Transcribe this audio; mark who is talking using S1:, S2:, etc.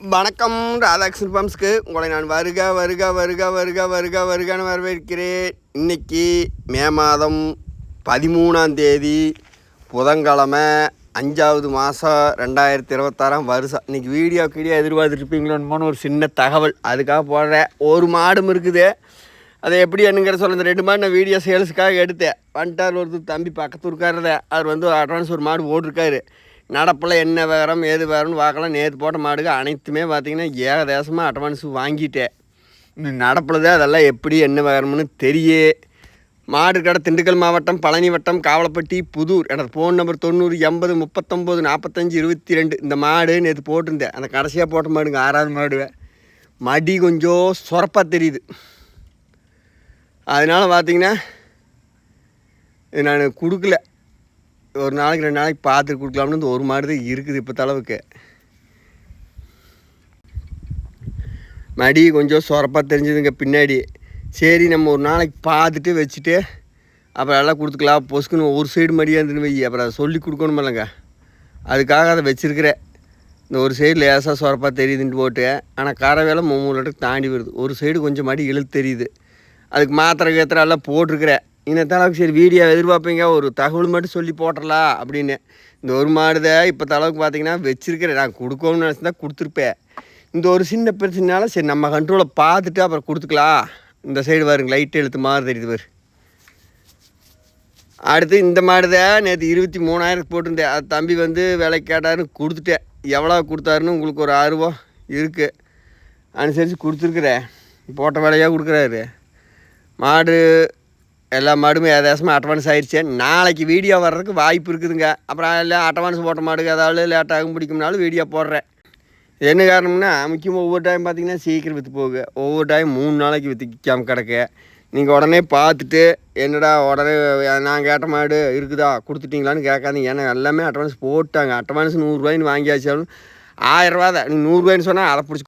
S1: வணக்கம் ராதாகிருஷ்ணன் ஃபார்ம்ஸ்க்கு உங்களை நான் வருகன்னு வரவேற்கிறேன். இன்றைக்கி மே மாதம் 13ஆம் தேதி புதன்கிழமை 5வது மாதம் 2026 வருஷம். இன்றைக்கி வீடியோக்கிடையே எதிர்பார்த்துருப்பீங்களோன்னு ஒரு சின்ன தகவல் அதுக்காக போடுறேன். ஒரு மாடும் இருக்குது, அதை எப்படி என்னங்கிற சொல்ல இந்த 2 மாடு நான் வீடியோ சேல்ஸுக்காக எடுத்தேன். வந்துட்டார் ஒருத்தர் தம்பி பக்கத்து இருக்காரத, அவர் வந்து அட்வான்ஸ் ஒரு மாடு போட்டிருக்காரு. நடப்பில் என்ன வேறம் ஏது வேறம்னு பார்க்கலாம். நேற்று போட்ட மாடுக அனைத்துமே பார்த்திங்கன்னா ஏகதேசமாக அட்வான்ஸ் வாங்கிட்டேன். நடப்பில் தான் அதெல்லாம் எப்படி என்ன வேறம்னு தெரிய. மாடு கடை திண்டுக்கல் மாவட்டம், பழனி வட்டம், காவலப்பட்டி, புதூர். எனக்கு ஃபோன் நம்பர் 90 80 39 45 22. இந்த மாடு நேற்று போட்டிருந்தேன். அந்த கடைசியாக போட்ட மாடுங்க 6வது மாடு. மடி கொஞ்சம் சொரப்பாக தெரியுது. அதனால் பார்த்திங்கன்னா இது நான் கொடுக்கல. ஒரு நாளைக்கு 2 நாளைக்கு பார்த்துட்டு கொடுக்கலாம்னு இந்த ஒரு மாடு தான் இருக்குது இப்போ தளவுக்கு. மடி கொஞ்சம் சொரப்பாக தெரிஞ்சுதுங்க பின்னாடி. சரி நம்ம ஒரு நாளைக்கு பார்த்துட்டு வச்சுட்டு அப்புறம் எல்லாம் கொடுத்துக்கலாம். பொசுக்குன்னு ஒரு சைடு மடியாக இருந்துன்னு வை, அப்புறம் அதை சொல்லி கொடுக்கணும் இல்லைங்க. அதுக்காக அதை வச்சுருக்கிறேன். இந்த ஒரு சைடு லேசாக சொரப்பாக தெரியுதுன்ட்டு போட்டு, ஆனால் கரை வேலை 3 லிட்டருக்கு தாண்டி வருது. ஒரு சைடு கொஞ்சம் மடி இழுத்து தெரியுது. அதுக்கு மாத்திரை எல்லாம் போட்டிருக்கிறேன். இந்த அளவுக்கு சரி வீடியோ எதிர்பார்ப்பீங்க, ஒரு தகவல் மட்டும் சொல்லி போட்டுடலாம் அப்படின்னு. இந்த ஒரு மாடுதை இப்போ தளவுக்கு பார்த்தீங்கன்னா வச்சுருக்கிறேன். நான் கொடுக்கணும்னு நினச்சிருந்தா கொடுத்துருப்பேன். இந்த ஒரு சின்ன பிரச்சனைனால சரி நம்ம கண்ட்ரோலை பார்த்துட்டு அப்புறம் கொடுத்துக்கலாம். இந்த சைடு பாருங்க, லைட்டு எழுத்து மாதிரி தெரியுது பாரு. அடுத்து இந்த மாடுதை நேற்று 23,000 போட்டிருந்தேன். அது தம்பி வந்து விலை கேட்டாருன்னு கொடுத்துட்டேன். எவ்வளோ கொடுத்தாருன்னு உங்களுக்கு ஒரு ஆர்வம் இருக்குது, அனுசரித்து கொடுத்துருக்குறேன். போட்ட விலையாக கொடுக்குறாரு. மாடு எல்லா மாடுமே ஏதாசமாக அட்வான்ஸ் ஆகிடுச்சு. நாளைக்கு வீடியோ வர்றதுக்கு வாய்ப்பு இருக்குதுங்க. அப்புறம் எல்லாம் அட்வான்ஸ் போட்ட மாடுக்கு ஏதாவது லேட்டாகும் பிடிக்கும்னாலும் வீடியோ போடுறேன். என்ன காரணம்னா முக்கியமாக ஒவ்வொரு டைம் பார்த்திங்கன்னா சீக்கிரம் விற்று போகுது. ஒவ்வொரு டைம் 3 நாளைக்கு விற்காமல் கிடக்கு. நீங்கள் உடனே பார்த்துட்டு என்னடா உடனே நான் கேட்ட மாடு இருக்குதா கொடுத்துட்டிங்களான்னு கேட்காதீங்க. ஏன்னா எல்லாமே அட்வான்ஸ் போட்டாங்க. அட்வான்ஸ் 100 ரூபாய்ன்னு வாங்கியாச்சாலும் 1000 ரூபா தான். நீங்கள் 100 ரூபாய்ன்னு சொன்னால் அதை பிடிச்சி